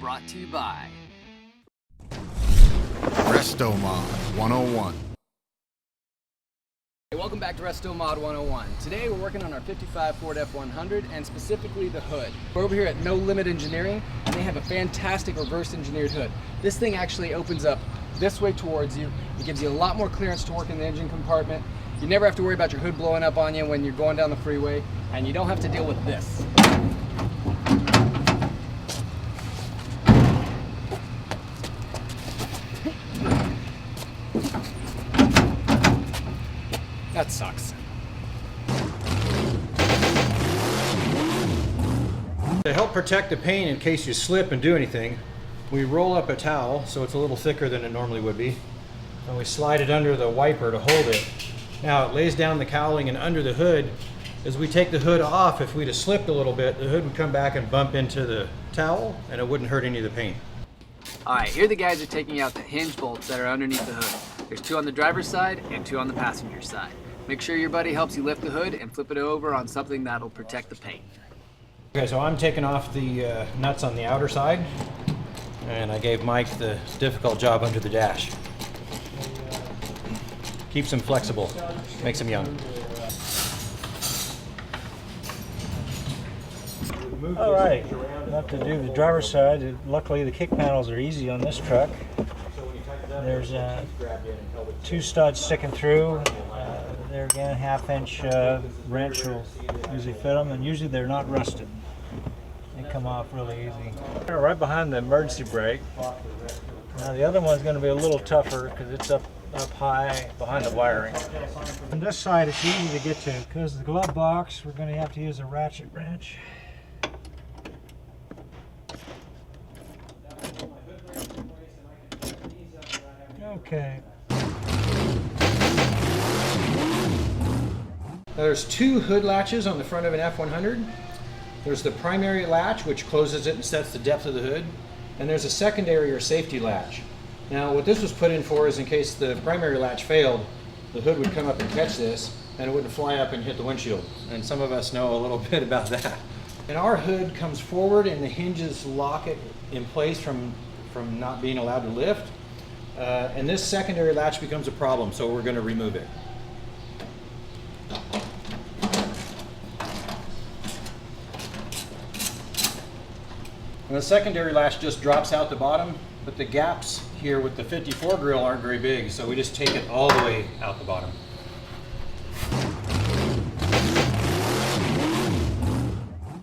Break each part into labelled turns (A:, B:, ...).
A: brought to you by
B: Resto Mod 101.
A: Hey, welcome back to Resto Mod 101. Today we're working on our 55 Ford F100 and specifically the hood. We're over here at No Limit Engineering and they have a fantastic reverse engineered hood. This thing actually opens up this way towards you. It gives you a lot more clearance to work in the engine compartment. You never have to worry about your hood blowing up on you when you're going down the freeway, and you don't have to deal with this. That sucks.
C: To help protect the paint in case you slip and do anything, we roll up a towel so it's a little thicker than it normally would be, and we slide it under the wiper to hold it. Now it lays down the cowling and under the hood. As we take the hood off, if we'd have slipped a little bit, the hood would come back and bump into the towel and it wouldn't hurt any of the paint.
A: Alright, here the guys are taking out the hinge bolts that are underneath the hood. There's 2 on the driver's side and 2 on the passenger side. Make sure your buddy helps you lift the hood and flip it over on something that'll protect the paint.
C: Okay, so I'm taking off the nuts on the outer side, and I gave Mike the difficult job under the dash. Keeps him flexible, makes him young.
D: All right, enough to do the driver's side. Luckily, the kick panels are easy on this truck. There's 2 studs sticking through. There again, 1/2-inch wrench will usually fit them, and usually they're not rusted. They come off really easy. Right behind the emergency brake. Now the other one's going to be a little tougher because it's up high behind the wiring. On this side, it's easy to get to because the glove box, we're going to have to use a ratchet wrench. Okay.
C: There's 2 hood latches on the front of an F100. There's the primary latch, which closes it and sets the depth of the hood. And there's a secondary or safety latch. Now what this was put in for is in case the primary latch failed, the hood would come up and catch this and it wouldn't fly up and hit the windshield. And some of us know a little bit about that. And our hood comes forward and the hinges lock it in place from not being allowed to lift. And this secondary latch becomes a problem, so we're going to remove it. And the secondary latch just drops out the bottom, but the gaps here with the 54 grill aren't very big, so we just take it all the way out the bottom.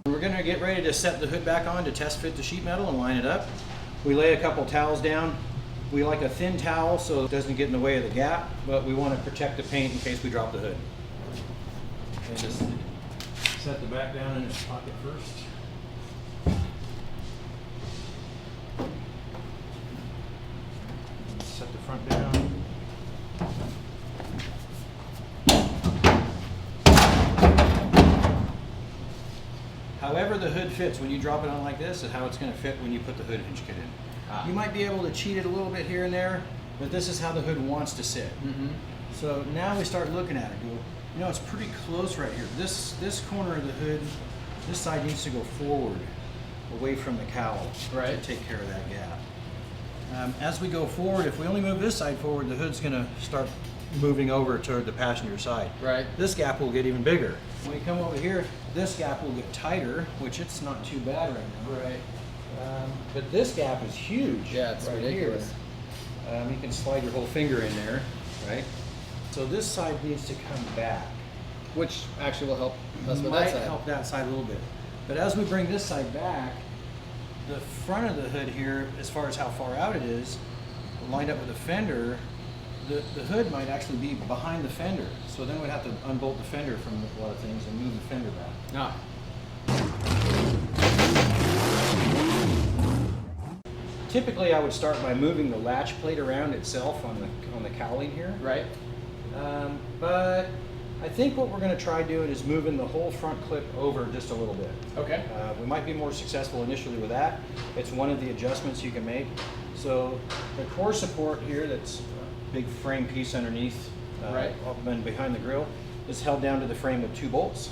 C: We're going to get ready to set the hood back on to test fit the sheet metal and line it up. We lay a couple towels down. We like a thin towel so it doesn't get in the way of the gap, but we want to protect the paint in case we drop the hood. And just set the back down in its pocket first. Set the front down. However the hood fits when you drop it on like this is how it's going to fit when you put the hood hinge kit in. You might be able to cheat it a little bit here and there, but this is how the hood wants to sit. So now we start looking at it. Go, you know, it's pretty close right here. This corner of the hood, this side needs to go forward, away from the cowl, to take care of that gap. As we go forward, if we only move this side forward, the hood's going to start moving over toward the passenger side. This gap will get even bigger. When we come over here, this gap will get tighter, which it's not too bad right now. But this gap is huge.
A: Yeah, it's ridiculous.
C: You can slide your whole finger in there, right? So this side needs to come back.
A: Which actually will help us with
C: Might
A: that side.
C: help that side a little bit. But as we bring this side back, the front of the hood here, as far as how far out it is, lined up with the fender, the hood might actually be behind the fender. So then we'd have to unbolt the fender from a lot of things and move the fender back. Typically, I would start by moving the latch plate around itself on the cowling here. But I think what we're going to try doing is moving the whole front clip over just a little bit. We might be more successful initially with that. It's one of the adjustments you can make. So the core support here, that's a big frame piece underneath, up and behind the grill, is held down to the frame with 2 bolts.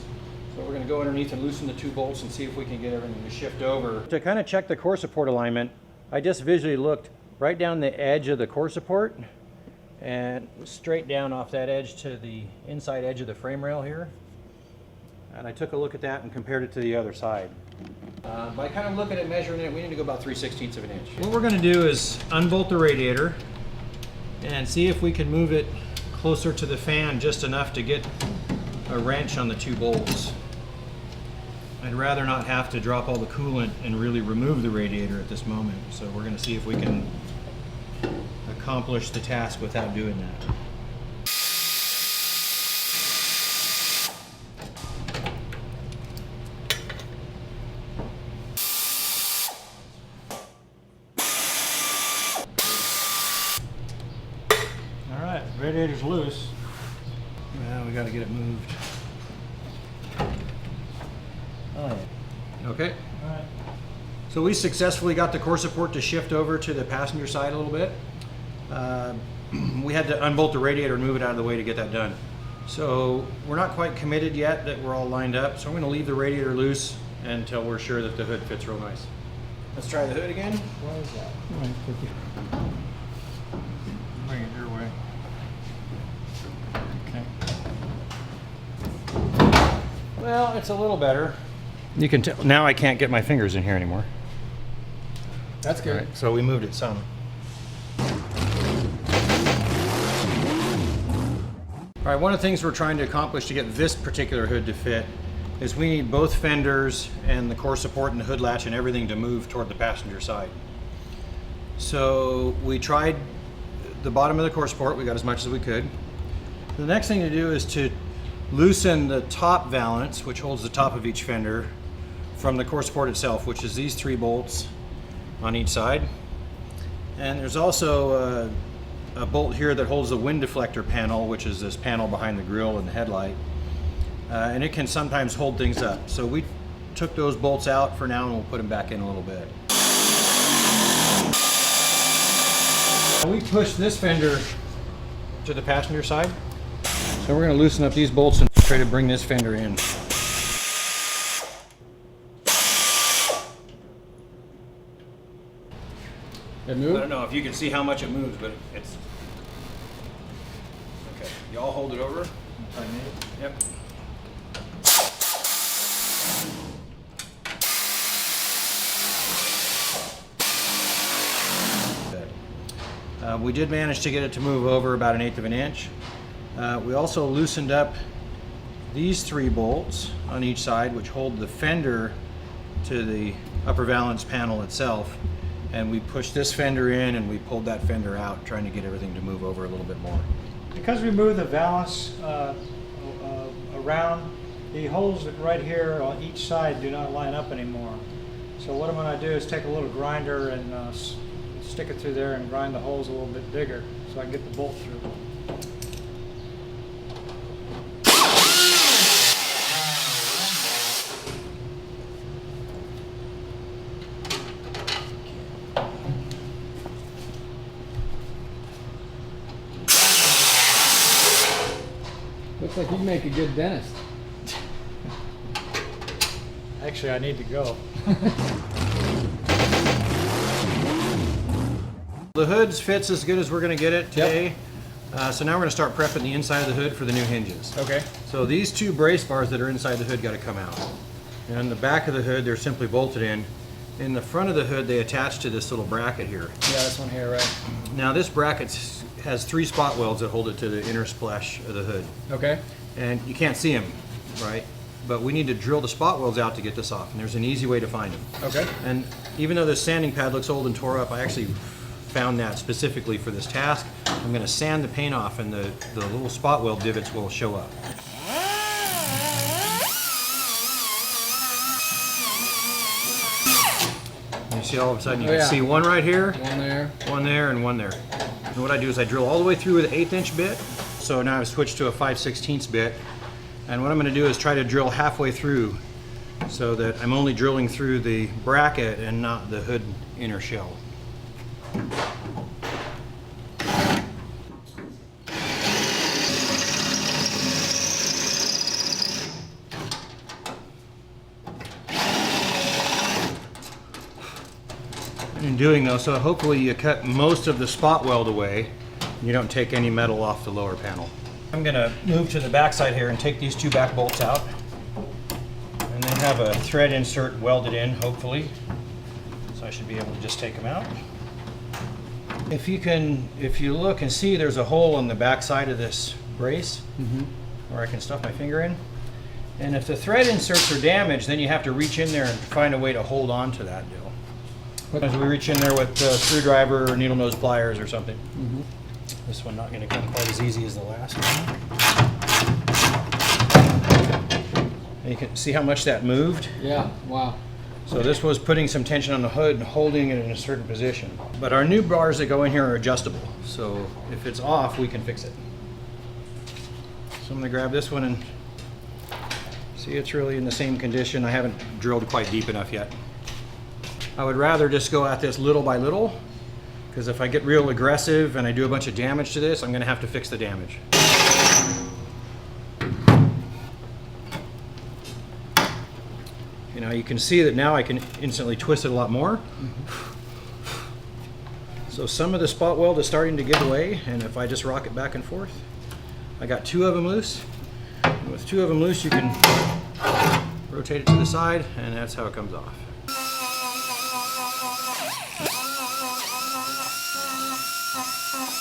C: So we're going to go underneath and loosen the 2 bolts and see if we can get everything to shift over. To kind of check the core support alignment, I just visually looked right down the edge of the core support and straight down off that edge to the inside edge of the frame rail here. And I took a look at that and compared it to the other side. By kind of looking at measuring it, we need to go about 3/16 of an inch. What we're going to do is unbolt the radiator and see if we can move it closer to the fan just enough to get a wrench on the 2 bolts. I'd rather not have to drop all the coolant and really remove the radiator at this moment. So we're going to see if we can accomplish the task without doing that.
D: All right, radiator's loose.
C: Well, we got to get it moved.
D: Oh, yeah.
C: Okay.
D: All right.
C: So we successfully got the core support to shift over to the passenger side a little bit. We had to unbolt the radiator and move it out of the way to get that done. So we're not quite committed yet that we're all lined up. So I'm going to leave the radiator loose until we're sure that the hood fits real nice. Let's try the hood again.
D: What is that? Bring it your way. Okay.
C: Well, it's a little better. You can tell now I can't get my fingers in here anymore.
A: That's good.
C: All right, so we moved it some. All right, one of the things we're trying to accomplish to get this particular hood to fit is we need both fenders and the core support and the hood latch and everything to move toward the passenger side. So we tried the bottom of the core support, we got as much as we could. The next thing to do is to loosen the top valance, which holds the top of each fender, from the core support itself, which is these 3 bolts on each side. And there's also a bolt here that holds the wind deflector panel, which is this panel behind the grille and the headlight. And it can sometimes hold things up. So we took those bolts out for now and we'll put them back in a little bit. We pushed this fender to the passenger side. So we're going to loosen up these bolts and try to bring this fender in.
A: It
C: I
A: moved?
C: don't know if you can see how much it moves, but it's... Okay, y'all hold it over. Yep. We did manage to get it to move over about 1/8 of an inch. We also loosened up these 3 bolts on each side, which hold the fender to the upper valance panel itself. And we pushed this fender in and we pulled that fender out, trying to get everything to move over a little bit more.
D: Because we moved the valance around, the holes that right here on each side do not line up anymore. So what I'm going to do is take a little grinder and stick it through there and grind the holes a little bit bigger so I can get the bolt through.
A: Looks like you'd make a good dentist.
D: Actually, I need to go.
C: The hood fits as good as we're going to get it today. So now we're going to start prepping the inside of the hood for the new hinges.
A: Okay.
C: So these 2 brace bars that are inside the hood got to come out. And on the back of the hood, they're simply bolted in. In the front of the hood, they attach to this little bracket here.
A: Yeah, this one here, right?
C: Now this bracket has 3 spot welds that hold it to the inner splash of the hood.
A: Okay.
C: And you can't see them, right? But we need to drill the spot welds out to get this off, and there's an easy way to find them.
A: Okay.
C: And even though this sanding pad looks old and tore up, I actually found that specifically for this task. I'm going to sand the paint off and the little spot weld divots will show up. You see all of a sudden you can see one right here,
A: One there.
C: and one there. And what I do is I drill all the way through with an 1/8 inch bit. So now I've switched to a 5/16 bit. And what I'm going to do is try to drill halfway through so that I'm only drilling through the bracket and not the hood inner shell. in doing though, so hopefully you cut most of the spot weld away. You don't take any metal off the lower panel. I'm gonna move to the back side here and take these two back bolts out. And then have a thread insert welded in, hopefully. So I should be able to just take them out. If you look and see, there's a hole in the back side of this brace where I can stuff my finger in. And if the thread inserts are damaged, then you have to reach in there and find a way to hold on to that deal. Sometimes we reach in there with a screwdriver or needle nose pliers or something. This one not going to come quite as easy as the last one. And you can see how much that moved.
A: Yeah, wow.
C: So this was putting some tension on the hood and holding it in a certain position. But our new bars that go in here are adjustable. So if it's off, we can fix it. So I'm going to grab this one and see it's really in the same condition. I haven't drilled quite deep enough yet. I would rather just go at this little by little, because if I get real aggressive and I do a bunch of damage to this, I'm going to have to fix the damage. You know, you can see that now I can instantly twist it a lot more. So some of the spot weld is starting to give away, and if I just rock it back and forth, I got two of them loose. And with two of them loose, you can rotate it to the side, and that's how it comes off.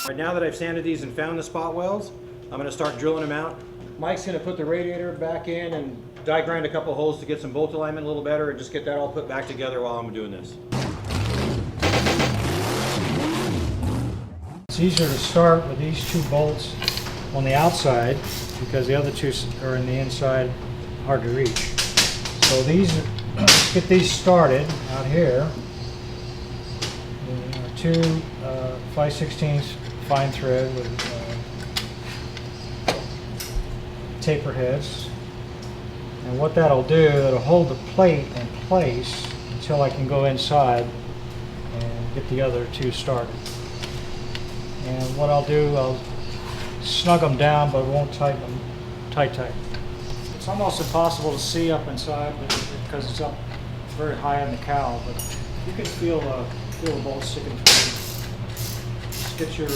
C: Right now that I've sanded these and found the spot welds, I'm going to start drilling them out. Mike's going to put the radiator back in and die grind a couple holes to get some bolt alignment a little better and just get that all put back together while I'm doing this.
D: It's easier to start with these two bolts on the outside because the other two are in the inside, hard to reach. So these, let's get these started out here. Two 5/16 fine thread with taper heads. And what that'll do, it'll hold the plate in place until I can go inside and get the other two started. And what I'll do, I'll snug them down, but won't tighten them tight. It's almost impossible to see up inside because it's up very high in the cowl, but you can feel the bolts sticking through. Just get your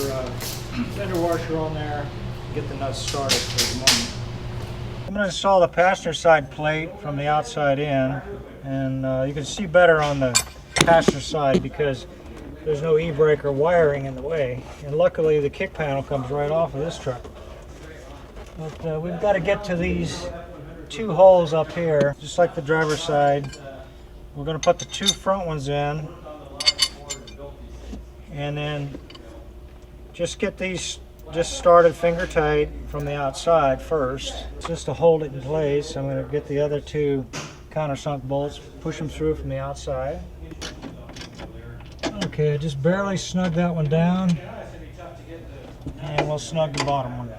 D: fender washer on there and get the nuts started for the moment. I'm going to install the passenger side plate from the outside in, and you can see better on the passenger side because there's no e-brake or wiring in the way, and luckily the kick panel comes right off of this truck. But we've got to get to these two holes up here, just like the driver's side. We're going to put the two front ones in, and then just get these just started finger tight from the outside first, just to hold it in place. I'm going to get the other two countersunk bolts, push them through from the outside. Okay, just barely snug that one down, and we'll snug the bottom one.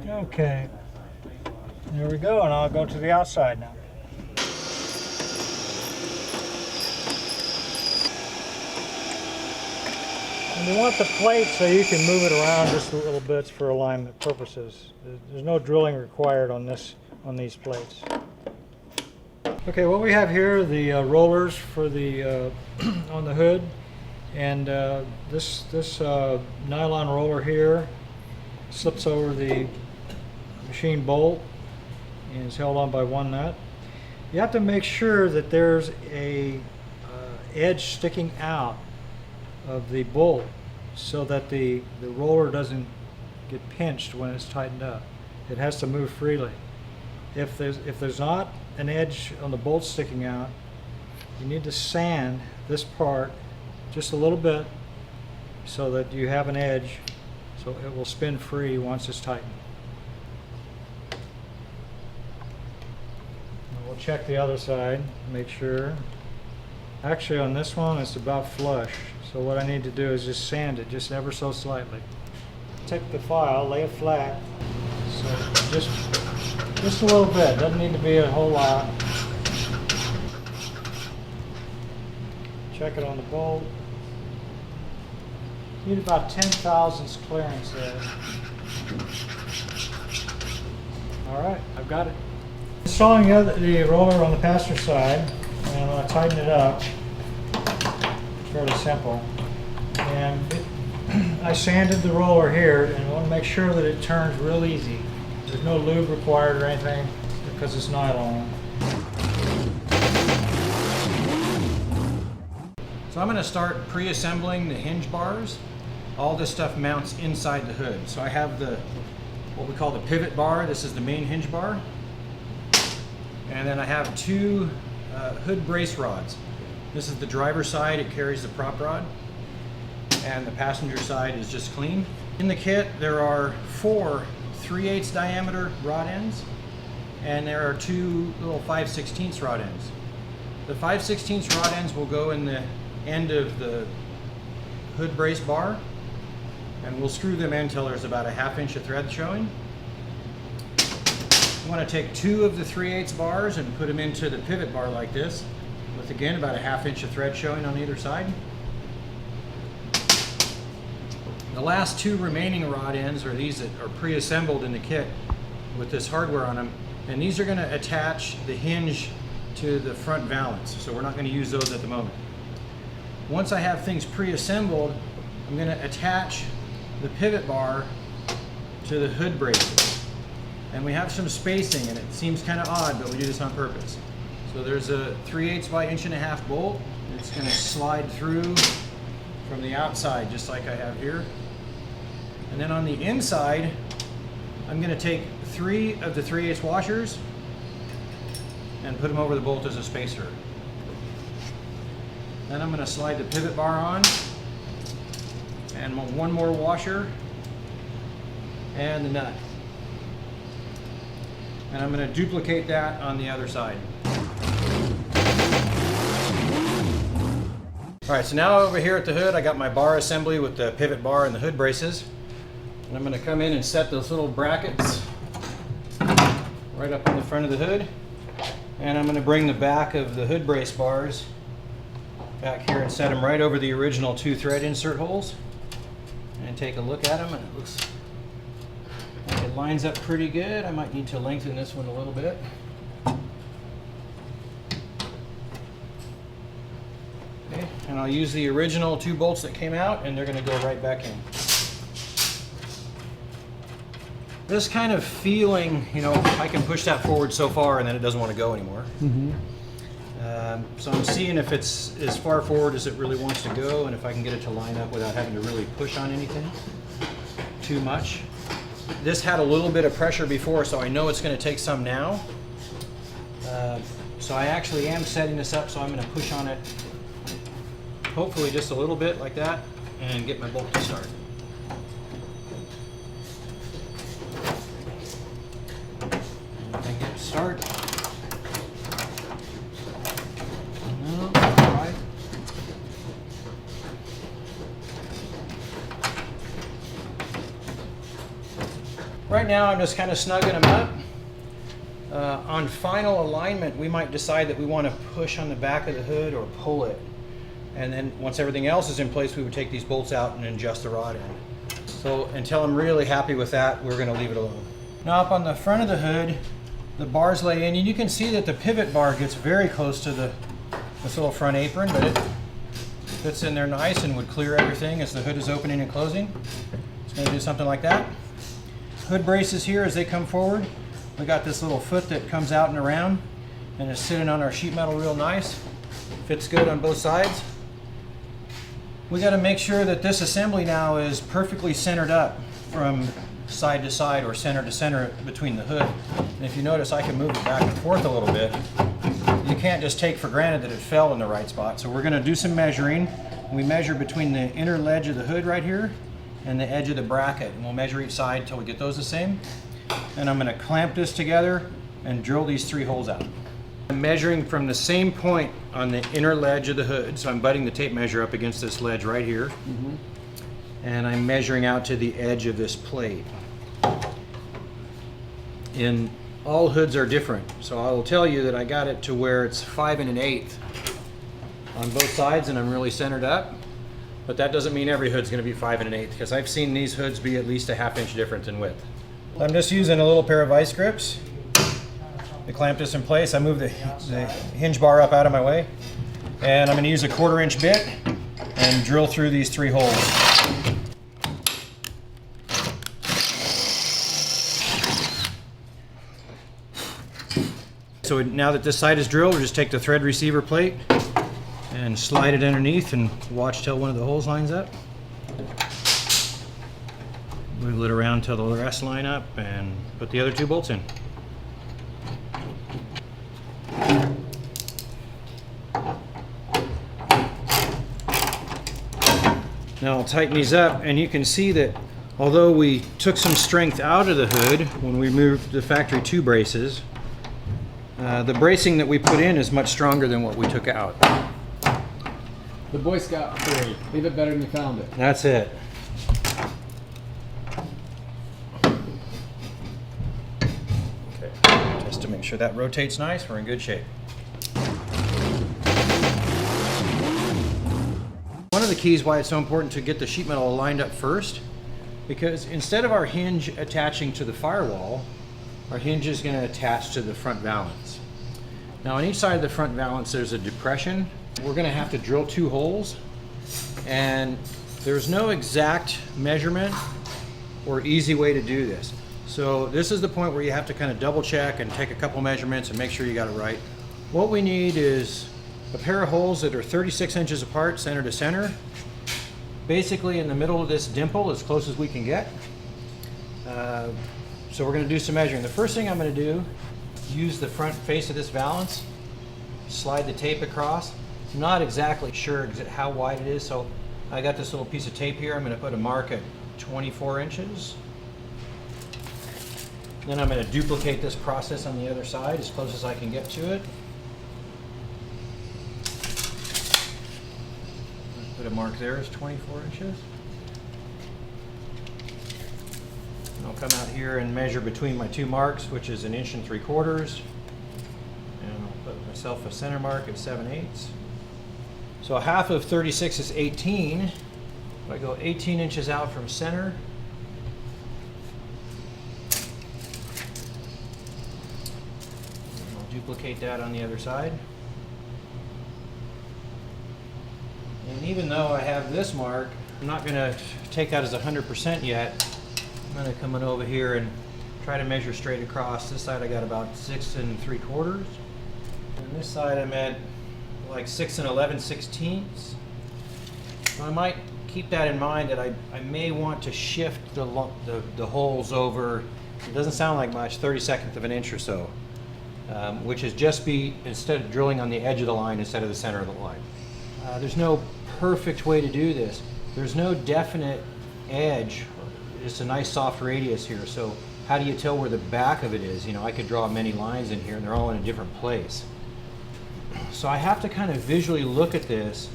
D: Okay, there we go, and I'll go to the outside now. And you want the plate so you can move it around just a little bit for alignment purposes. There's no drilling required on these plates. Okay, what we have here are the rollers for the on the hood, and this nylon roller here slips over the machine bolt and is held on by one nut. You have to make sure that there's a edge sticking out of the bolt so that the roller doesn't get pinched when it's tightened up. It has to move freely. If there's not an edge on the bolt sticking out, you need to sand this part just a little bit so that you have an edge so it will spin free once it's tightened. And we'll check the other side, make sure. Actually on this one it's about flush, so what I need to do is just sand it just ever so slightly. Take the file, lay it flat, so just a little bit, doesn't need to be a whole lot. Check it on the bolt. Need about 10 thousandths clearance there. Alright, I've got it. Installing the roller on the passenger side, And when I tighten it up, it's fairly simple. And I sanded the roller here, and I want to make sure that it turns real easy. There's no lube required or anything because it's nylon.
C: So I'm going to start pre-assembling the hinge bars. All this stuff mounts inside the hood. So I have what we call the pivot bar. This is the main hinge bar. And then I have two hood brace rods. This is the driver's side, it carries the prop rod. And the passenger side is just clean. In the kit, there are 4 3/8 diameter rod ends, and there are 2 little 5/16 rod ends. The 5/16 rod ends will go in the end of the hood brace bar, and we'll screw them in until there's about a 1/2 inch of thread showing. I want to take 2 of the 3/8 bars and put them into the pivot bar like this, with again about a 1/2 inch of thread showing on either side. The last 2 remaining rod ends are these that are pre-assembled in the kit with this hardware on them, and these are going to attach the hinge to the front valance, so we're not going to use those at the moment. Once I have things pre-assembled, I'm going to attach the pivot bar to the hood braces. And we have some spacing, and it seems kind of odd, but we do this on purpose. So there's a 3/8 by 1.5 inch bolt. It's going to slide through from the outside, just like I have here. And then on the inside, I'm going to take 3 of the 3/8 washers and put them over the bolt as a spacer. Then I'm going to slide the pivot bar on, and 1 more washer, and the nut. And I'm going to duplicate that on the other side. All right, so now over here at the hood, I got my bar assembly with the pivot bar and the hood braces. And I'm going to come in and set those little brackets right up on the front of the hood. And I'm going to bring the back of the hood brace bars back here and set them right over the original 2 thread insert holes. And take a look at them, and it looks like it lines up pretty good. I might need to lengthen this one a little bit. Okay, and I'll use the original 2 bolts that came out, and they're going to go right back in. This kind of feeling, you know, I can push that forward so far and then it doesn't want to go anymore. So I'm seeing if it's as far forward as it really wants to go, and if I can get it to line up without having to really push on anything too much. This had a little bit of pressure before, so I know it's going to take some now. So I actually am setting this up, so I'm going to push on it, hopefully just a little bit like that, and get my bolt to start. And I get start. No, right. Right now I'm just kind of snugging them up. On final alignment, we might decide that we want to push on the back of the hood or pull it. And then once everything else is in place, we would take these bolts out and adjust the rod end. So until I'm really happy with that, we're going to leave it alone. Now up on the front of the hood, the bars lay in, and you can see that the pivot bar gets very close to this little front apron, but it fits in there nice and would clear everything as the hood is opening and closing. It's going to do something like that. Hood braces here as they come forward. We got this little foot that comes out and around and is sitting on our sheet metal real nice. Fits good on both sides. We got to make sure that this assembly now is perfectly centered up from side to side or center to center between the hood. And if you notice, I can move it back and forth a little bit. You can't just take for granted that it fell in the right spot. So we're going to do some measuring. We measure between the inner ledge of the hood right here and the edge of the bracket, and we'll measure each side until we get those the same. And I'm going to clamp this together and drill these 3 holes out. I'm measuring from the same point on the inner ledge of the hood, so I'm butting the tape measure up against this ledge right here. And I'm measuring out to the edge of this plate. And all hoods are different, so I will tell you that I got it to where it's 5 1/8 on both sides, and I'm really centered up. But that doesn't mean every hood's going to be 5 1/8, because I've seen these hoods be at least a 1/2 inch difference in width. I'm just using a little pair of vice grips to clamp this in place, I move the hinge bar up out of my way. And I'm going to use a 1/4 inch bit and drill through these 3 holes. So now that this side is drilled, we'll just take the thread receiver plate and slide it underneath and watch till one of the holes lines up. Wiggle it around till the rest line up and put the other 2 bolts in. Now I'll tighten these up, and you can see that although we took some strength out of the hood when we moved the factory 2 braces, the bracing that we put in is much stronger than what we took out.
A: The Boy Scout theory, leave it better than you found it.
C: That's it. Okay, just to make sure that rotates nice, we're in good shape. One of the keys why it's so important to get the sheet metal lined up first, because instead of our hinge attaching to the firewall, our hinge is going to attach to the front valance. Now on each side of the front valance there's a depression. We're going to have to drill 2 holes, and there's no exact measurement or easy way to do this. So this is the point where you have to kind of double check and take a couple measurements and make sure you got it right. What we need is a pair of holes that are 36 inches apart, center to center, basically in the middle of this dimple as close as we can get. So we're going to do some measuring. The first thing I'm going to do, use the front face of this valance, slide the tape across. I'm not exactly sure how wide it is, so I got this little piece of tape here. I'm going to put a mark at 24 inches. Then I'm going to duplicate this process on the other side as close as I can get to it. Put a mark there as 24 inches. And I'll come out here and measure between my 2 marks, which is 1 3/4 inches. And I'll put myself a center mark at 7/8. So 1/2 of 36 is 18. If I go 18 inches out from center, I'll duplicate that on the other side. And even though I have this mark, I'm not going to take out as 100% yet. I'm going to come on over here and try to measure straight across. This side I got about 6 3/4. And this side I'm at like 6 11/16. So I might keep that in mind, that I may want to shift the holes over. It doesn't sound like much, 32nd of an inch or so, which is just be, instead of drilling on the edge of the line instead of the center of the line. There's no perfect way to do this. There's no definite edge. It's a nice soft radius here, so how do you tell where the back of it is? You know, I could draw many lines in here and they're all in a different place. So I have to kind of visually look at this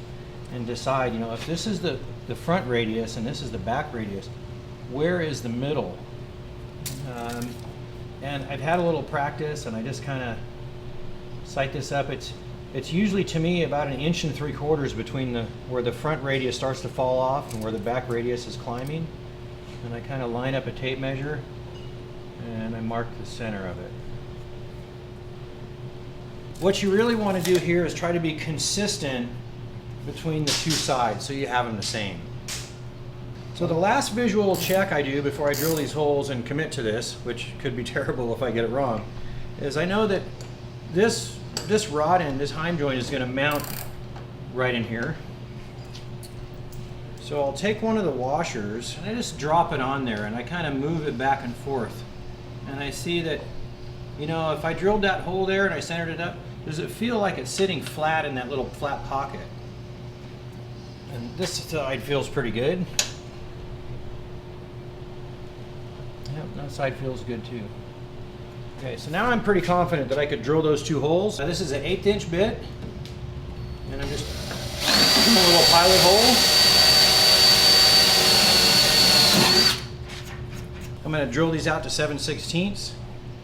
C: and decide, you know, if this is the front radius and this is the back radius, where is the middle? And I've had a little practice, and I just kind of sight this up. It's usually, to me, about 1 3/4 inches between where the front radius starts to fall off and where the back radius is climbing. And I kind of line up a tape measure and I mark the center of it. What you really want to do here is try to be consistent between the 2 sides so you have them the same. So the last visual check I do before I drill these holes and commit to this, which could be terrible if I get it wrong, is I know that this rod end, this heim joint, is going to mount right in here. So I'll take one of the washers and I just drop it on there and I kind of move it back and forth. And I see that, you know, if I drilled that hole there and I centered it up, does it feel like it's sitting flat in that little flat pocket? And this side feels pretty good. Yep, that side feels good too. Okay, so now I'm pretty confident that I could drill those 2 holes. Now this is an 1/8 inch bit, and I'm just doing a little pilot hole. I'm going to drill these out to 7/16.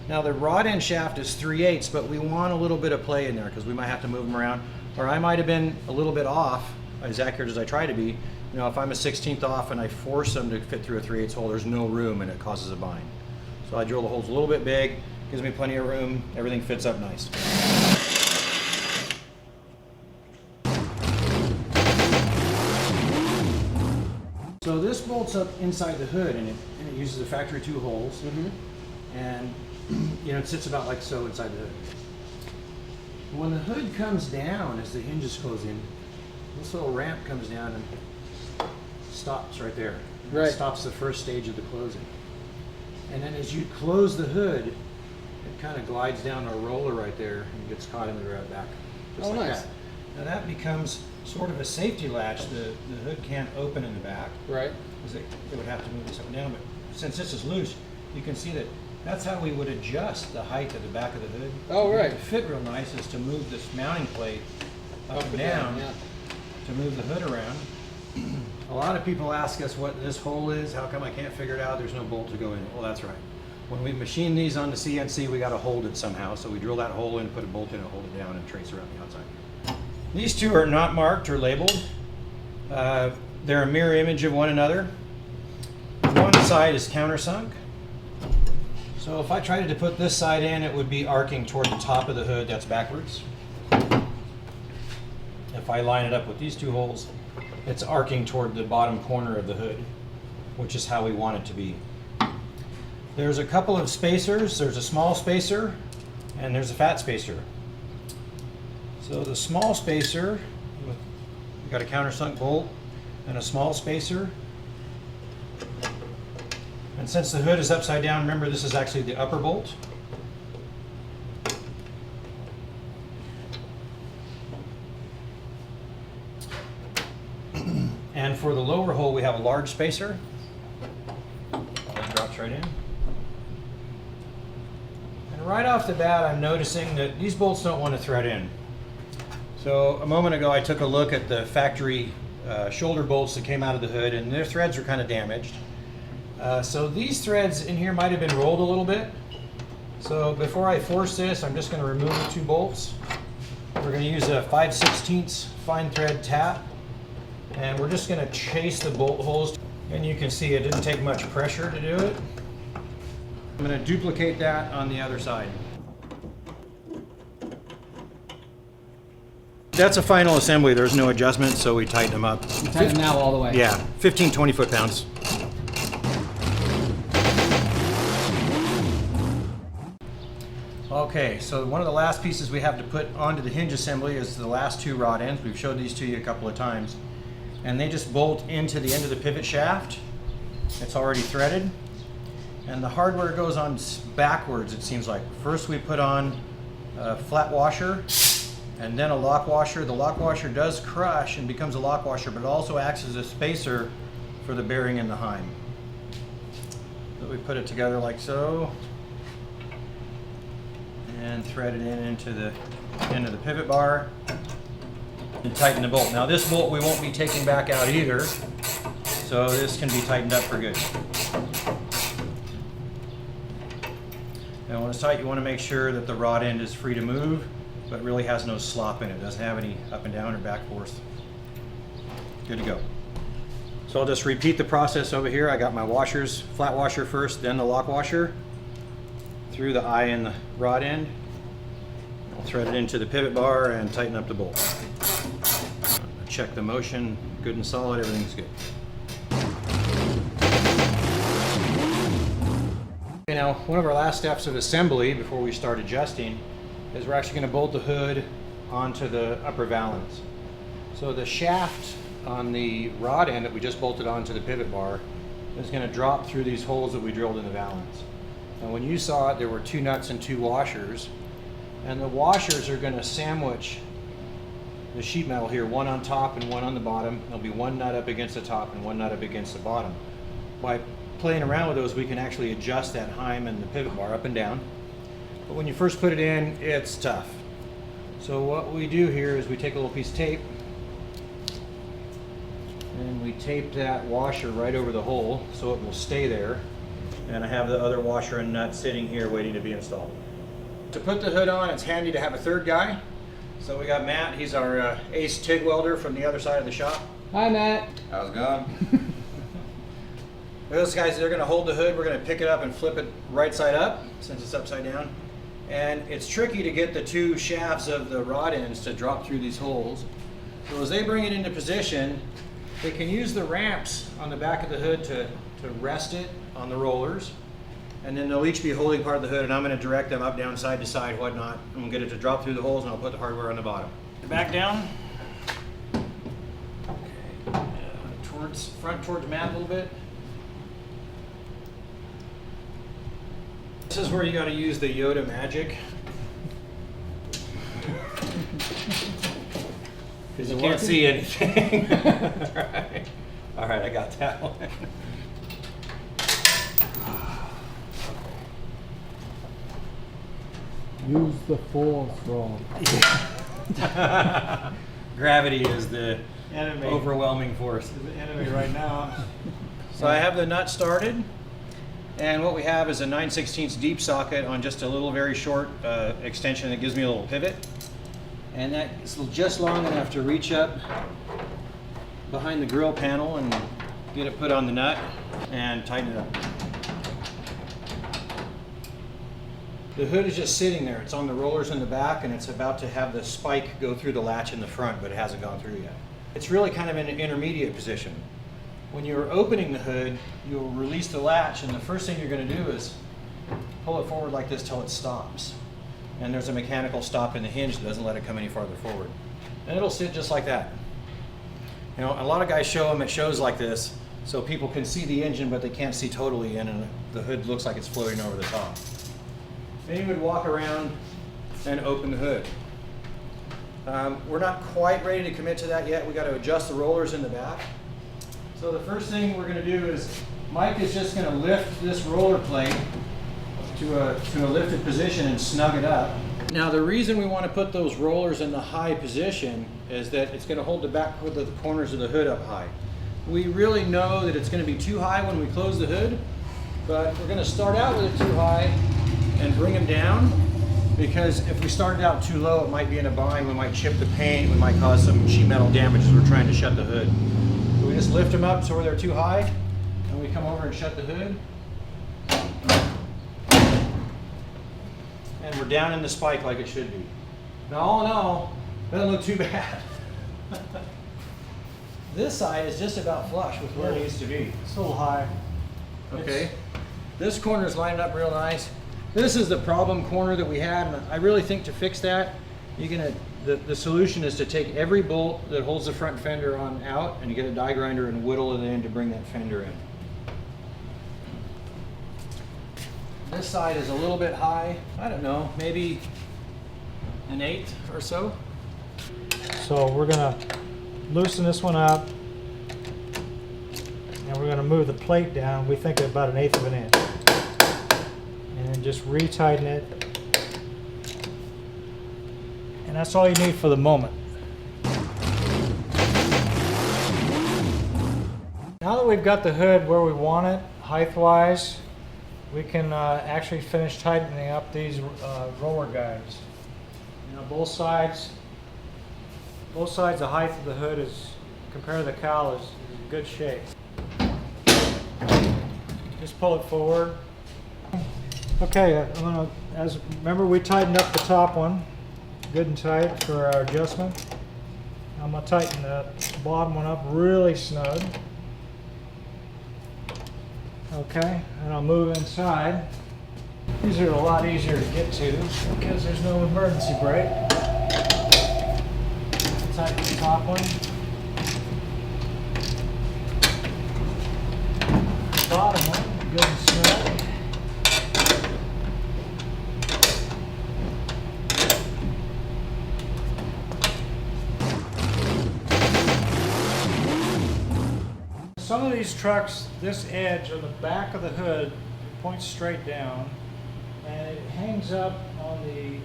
C: Now the rod end shaft is 3/8, but we want a little bit of play in there because we might have to move them around, or I might have been a little bit off, as accurate as I try to be. You know, if I'm a 1/16 off and I force them to fit through a 3/8 hole, there's no room and it causes a bind. So I drill the holes a little bit big, Gives me plenty of room. Everything fits up nice. So this bolts up inside the hood, and it uses the factory 2 holes, and it sits about like so inside the hood. When the hood comes down, as the hinges close in, this little ramp comes down and stops right there.
A: Right.
C: It stops the first stage of the closing. And then as you close the hood, it kind of glides down a roller right there and gets caught in the right back. Just like
A: nice.
C: that. Now that becomes sort of a safety latch. The hood can't open in the back.
A: Right.
C: Because it would have to move this up and down. But since this is loose, you can see that that's how we would adjust the height of the back of the hood.
A: Oh, right.
C: To fit real nice is to move this mounting plate up and down
A: yeah.
C: to move the hood around. A lot of people ask us what this hole is. How come I can't figure it out? There's no bolt to go in it. Well, that's right. When we machine these on the CNC, we got to hold it somehow. So we drill that hole in, put a bolt in it, hold it down, and trace around the outside. These two are not marked or labeled. They're a mirror image of one another. One side is countersunk. So if I tried to put this side in, it would be arcing toward the top of the hood. That's backwards. If I line it up with these 2 holes, it's arcing toward the bottom corner of the hood, which is how we want it to be. There's a couple of spacers. There's a small spacer and there's a fat spacer. So the small spacer, we've got a countersunk bolt and a small spacer. And since the hood is upside down, remember this is actually the upper bolt. And for the lower hole, we have a large spacer. That drops right in. And right off the bat, I'm noticing that these bolts don't want to thread in. So a moment ago, I took a look at the factory shoulder bolts that came out of the hood, and their threads are kind of damaged. So these threads in here might have been rolled a little bit. So before I force this, I'm just going to remove the 2 bolts. We're going to use a 5/16 fine thread tap. And we're just going to chase the bolt holes. And you can see it didn't take much pressure to do it. I'm going to duplicate that on the other side. That's a final assembly. There's no adjustment, so we tighten them up.
A: You tighten them now all the way.
C: Yeah, 15, 20 foot-pounds. Okay, so one of the last pieces we have to put onto the hinge assembly is the last 2 rod ends. We've showed these to you a couple of times. And they just bolt into the end of the pivot shaft. It's already threaded. And the hardware goes on backwards, it seems like. First we put on a flat washer and then a lock washer. The lock washer does crush and becomes a lock washer, but it also acts as a spacer for the bearing in the heim. So we put it together like so and thread it into the end of the pivot bar and tighten the bolt. Now this bolt we won't be taking back out either, so this can be tightened up for good. And when it's tight, you want to make sure that the rod end is free to move, but really has no slop in it. Doesn't have any up and down or back force. Good to go. So I'll just repeat the process over here. I got my washers, flat washer first, then the lock washer through the eye and the rod end. I'll thread it into the pivot bar and tighten up the bolt. Check the motion, good and solid, everything's good. Okay, now one of our last steps of assembly before we start adjusting is we're actually going to bolt the hood onto the upper valance. So the shaft on the rod end that we just bolted onto the pivot bar is going to drop through these holes that we drilled in the valance. And when you saw it, there were 2 nuts and 2 washers, and the washers are going to sandwich the sheet metal here, one on top and one on the bottom. There'll be 1 nut up against the top and 1 nut up against the bottom. By playing around with those, we can actually adjust that heim and the pivot bar up and down. But when you first put it in, it's tough. So what we do here is we take a little piece of tape and we tape that washer right over the hole so it will stay there. And I have the other washer and nut sitting here waiting to be installed. To put the hood on, it's handy to have a third guy. So we got Matt, he's our ace TIG welder from the other side of the shop.
A: Hi, Matt.
E: How's it going?
C: Those guys, they're going to hold the hood. We're going to pick it up and flip it right side up since it's upside down. And it's tricky to get the two shafts of the rod ends to drop through these holes. So as they bring it into position, they can use the ramps on the back of the hood to rest it on the rollers. And then they'll each be holding part of the hood, and I'm going to direct them up, down, side to side, whatnot. I'm going to get it to drop through the holes, and I'll put the hardware on the bottom. Back down. Okay. Towards mat a little bit. This is where you got to use the Yoda magic. Because you can't see anything. All right, I got that one.
E: Use the force, Ron.
C: Gravity is the
D: Enemy.
C: overwhelming force.
D: The enemy right now.
C: So I have the nut started, and what we have is a 9/16 deep socket on just a little very short extension that gives me a little pivot. And that's just long enough to reach up behind the grill panel and get it put on the nut and tighten it up. The hood is just sitting there. It's on the rollers in the back, and it's about to have the spike go through the latch in the front, but it hasn't gone through yet. It's really kind of in an intermediate position. When you're opening the hood, you'll release the latch, and the first thing you're going to do is pull it forward like this till it stops. And there's a mechanical stop in the hinge that doesn't let it come any farther forward. And it'll sit just like that. You know, a lot of guys show them at shows like this, so people can see the engine, but they can't see totally in, and the hood looks like it's floating over the top. Then you would walk around and open the hood. We're not quite ready to commit to that yet. We got to adjust the rollers in the back. So the first thing we're going to do is Mike is just going to lift this roller plate to a lifted position and snug it up. Now the reason we want to put those rollers in the high position is that it's going to hold the back of the corners of the hood up high. We really know that it's going to be too high when we close the hood, but we're going to start out with it too high and bring them down, because if we started out too low, it might be in a bind, we might chip the paint, we might cause some sheet metal damage as we're trying to shut the hood. So we just lift them up so where they're too high, and we come over and shut the hood. And we're down in the spike like it should be. Now all in all, doesn't look too bad. This side is just about flush with where it needs to be.
D: It's a little high.
C: Okay. This corner is lined up real nice. This is the problem corner that we had, and I really think to fix that, the solution is to take every bolt that holds the front fender on out, and you get a die grinder and whittle it in to bring that fender in. This side is a little bit high. I don't know, maybe an 1/8 or so.
D: So we're gonna loosen this one up, and we're gonna move the plate down. We think about 1/8 of an inch. And then just retighten it. And that's all you need for the moment. Now that we've got the hood where we want it, height-wise, we can actually finish tightening up these roller guides. You know, both sides, the height of the hood is, compared to the cowl, is in good shape. Just pull it forward. Okay, remember we tightened up the top one, good and tight for our adjustment. I'm gonna tighten the bottom one up really snug. Okay, and I'll move inside. These are a lot easier to get to because there's no emergency brake. Tighten the top one. Bottom one, good and snug. Some of these trucks, this edge on the back of the hood, it points straight down, and it hangs up on the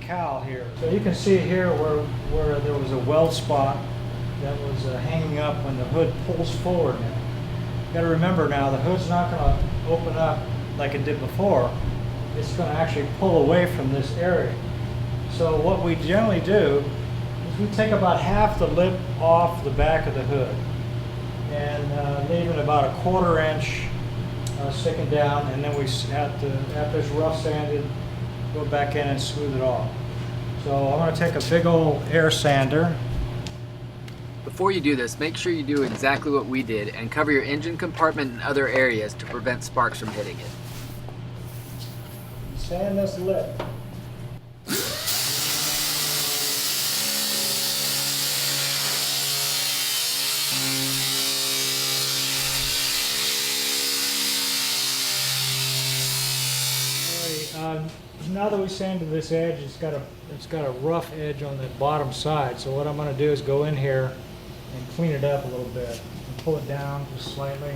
D: cowl here. So you can see here where there was a weld spot that was hanging up when the hood pulls forward. You got to remember now, the hood's not going to open up like it did before. It's going to actually pull away from this area. So what we generally do is we take about half the lip off the back of the hood, and leaving about a 1/4 inch sticking down, and then we after it's rough sanded, go back in and smooth it off. So I'm going to take a big old air sander.
A: Before you do this, make sure you do exactly what we did and cover your engine compartment and other areas to prevent sparks from hitting it.
D: Sand this lip. Now that we sanded this edge, it's got a rough edge on the bottom side. So what I'm going to do is go in here and clean it up a little bit and pull it down just slightly.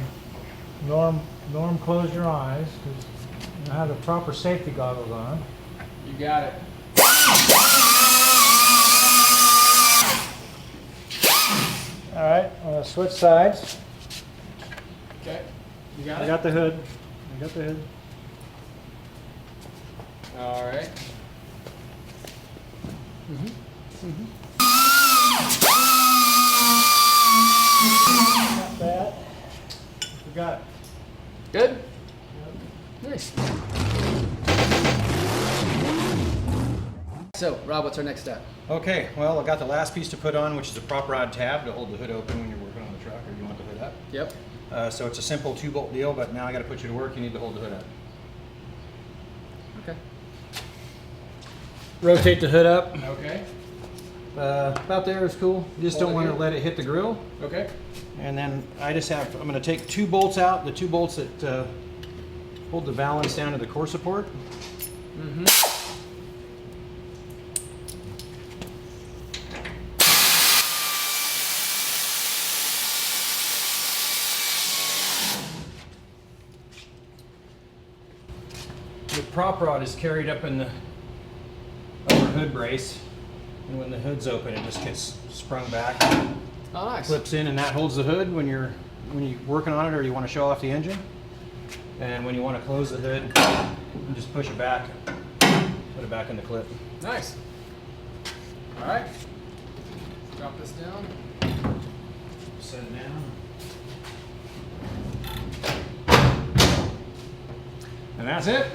D: Norm, close your eyes because you have the proper safety goggles on.
A: You got it.
D: All right, I'm going to switch sides.
A: Okay. You got
D: I
A: it?
D: got the hood. I got the hood.
A: All right.
D: Not bad. We got it.
A: Good? Nice. So, Rob, what's our next step?
C: Okay, well, I got the last piece to put on, which is a prop rod tab to hold the hood open when you're working on the truck or you want the hood up.
A: Yep.
C: So it's a simple 2-bolt deal, but now I got to put you to work. You need to hold the hood up.
A: Okay.
C: Rotate the hood up.
A: Okay.
C: About there is cool. You just
A: Hold
C: don't
A: it
C: want to
A: here.
C: let it hit the grill.
A: Okay.
C: And then I'm going to take 2 bolts out, the 2 bolts that hold the valance down to the core support. The prop rod is carried up in the upper hood brace, and when the hood's open, it just gets sprung back,
A: Oh, nice.
C: clips in, and that holds the hood when you're working on it or you want to show off the engine. And when you want to close the hood, you just push it back, put it back in the clip.
A: Nice. All right. Drop this down.
C: Set it down. And that's it.